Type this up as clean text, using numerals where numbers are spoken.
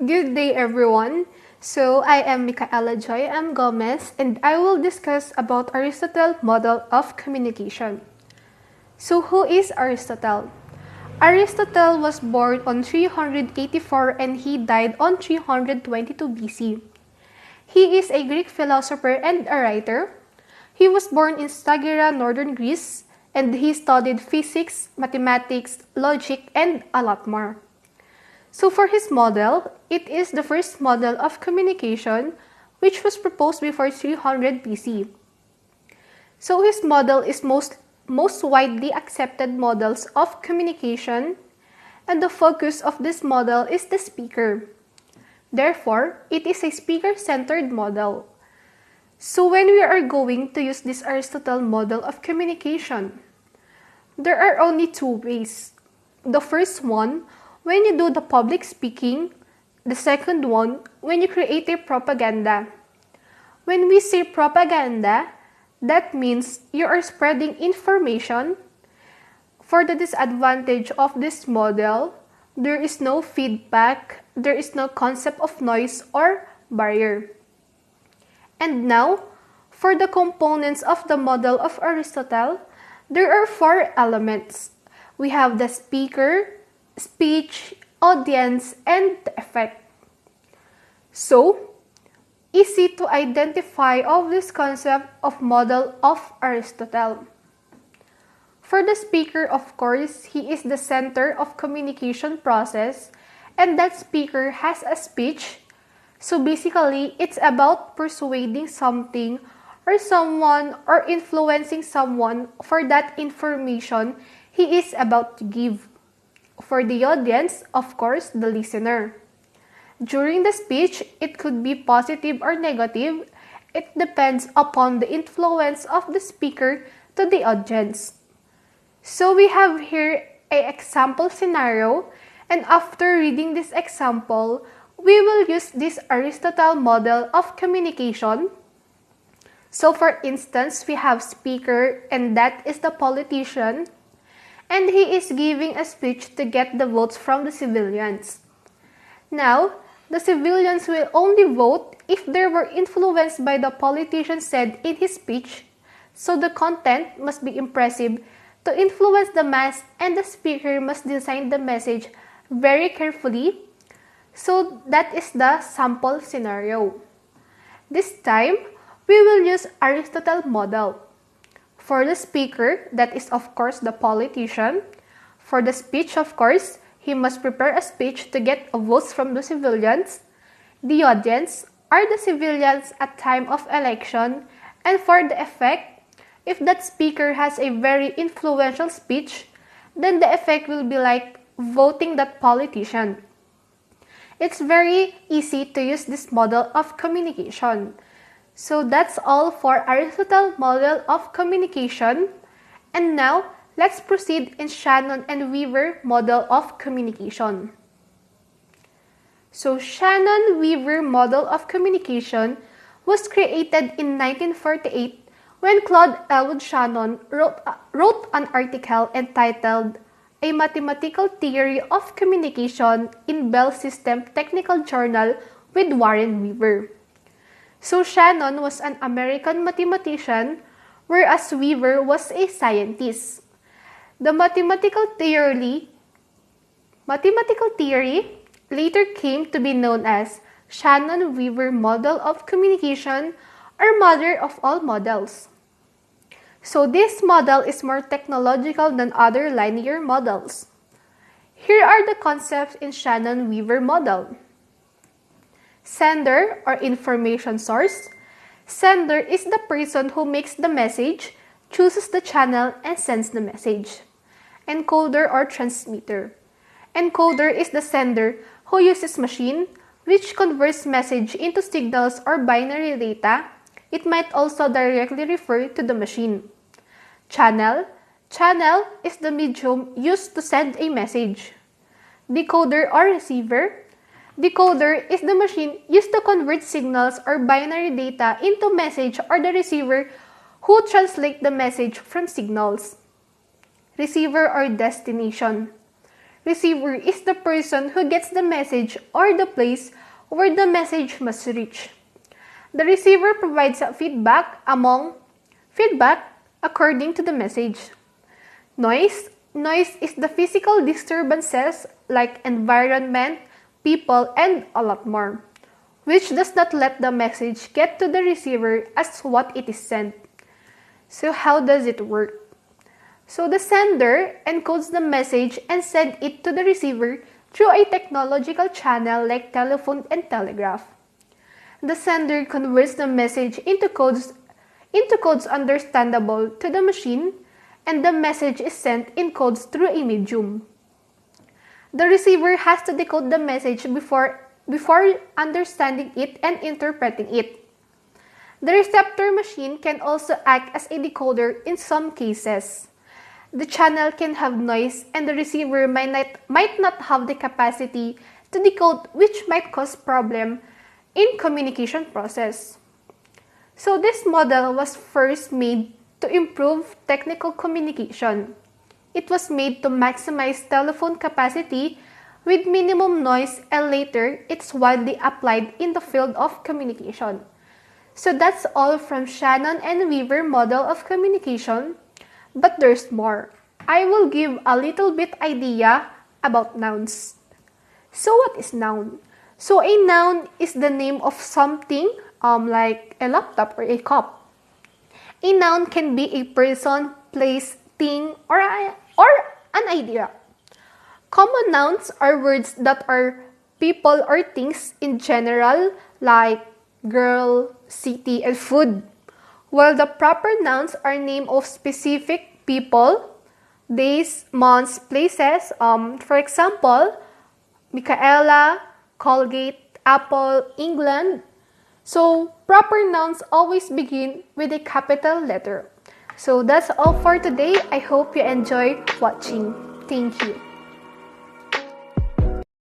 Good day, everyone. I am Mikaela Joy M. Gomez, and I will discuss about Aristotle's model of communication. So, who is Aristotle? Aristotle was born on 384 and he died on 322 BC. He is a Greek philosopher and a writer. He was born in Stagira, northern Greece, and he studied physics, mathematics, logic, and a lot more. So for his model, it is the first model of communication which was proposed before 300 BC. So his model is most widely accepted models of communication, and the focus of this model is the speaker. Therefore, it is a speaker-centered model. So when we are going to use this Aristotle model of communication, there are only two ways. The first one, when you do the public speaking. The second one, when you create a propaganda. When we say propaganda, that means you are spreading information. For the disadvantage of this model, there is no feedback, there is no concept of noise or barrier. And now, for the components of the model of Aristotle, there are four elements. We have the speaker, speech, audience, and the effect. So, easy to identify of this concept of model of Aristotle. For the speaker, of course, he is the center of communication process, and that speaker has a speech. So basically, it's about persuading something or someone or influencing someone for that information he is about to give. For the audience, of course, the listener. During the speech, it could be positive or negative. It depends upon the influence of the speaker to the audience. So we have here an example scenario, and after reading this example, we will use this Aristotle model of communication. So for instance, we have speaker, and that is the politician. And he is giving a speech to get the votes from the civilians. Now, the civilians will only vote if they were influenced by the politician said in his speech, so the content must be impressive to influence the mass, and the speaker must design the message very carefully. So that is the sample scenario. This time, we will use Aristotle model. For the speaker, that is of course the politician. For the speech, of course, he must prepare a speech to get votes from the civilians. The audience are the civilians at time of election. And for the effect, if that speaker has a very influential speech, then the effect will be like voting that politician. It's very easy to use this model of communication. So that's all for Aristotle model of communication. And now, let's proceed in Shannon-Weaver model of communication. So Shannon-Weaver model of communication was created in 1948 when Claude Elwood Shannon wrote an article entitled A Mathematical Theory of Communication in Bell System Technical Journal with Warren Weaver. So Shannon was an American mathematician, whereas Weaver was a scientist. The mathematical theory later came to be known as Shannon-Weaver model of communication, or mother of all models. So this model is more technological than other linear models. Here are the concepts in Shannon-Weaver model. Sender or information source. Sender is the person who makes the message, chooses the channel, and sends the message. Encoder or transmitter. Encoder is the sender who uses machine, which converts message into signals or binary data. It might also directly refer to the machine. Channel. Channel is the medium used to send a message. Decoder or receiver. Decoder is the machine used to convert signals or binary data into message, or the receiver who translate the message from signals. Receiver or destination. Receiver is the person who gets the message or the place where the message must reach. The receiver provides a feedback according to the message. Noise is the physical disturbances like environment, people, and a lot more, which does not let the message get to the receiver as what it is sent. So how does it work? So the sender encodes the message and sends it to the receiver through a technological channel like telephone and telegraph. The sender converts the message into codes understandable to the machine, and the message is sent in codes through a medium. The receiver has to decode the message before understanding it and interpreting it. The receptor machine can also act as a decoder in some cases. The channel can have noise and the receiver might not have the capacity to decode, which might cause problem in communication process. So this model was first made to improve technical communication. It was made to maximize telephone capacity with minimum noise, and later it's widely applied in the field of communication. So that's all from Shannon and Weaver model of communication, but there's more. I will give a little bit idea about nouns. So what is noun? So a noun is the name of something like a laptop or a cup. A noun can be a person, place, thing, or an idea. Common nouns are words that are people or things in general, like girl, city, and food, while the proper nouns are name of specific people, days, months, places. For example, Mikaela, Colgate, Apple, England. So proper nouns always begin with a capital letter. So that's all for today. I hope you enjoyed watching. Thank you.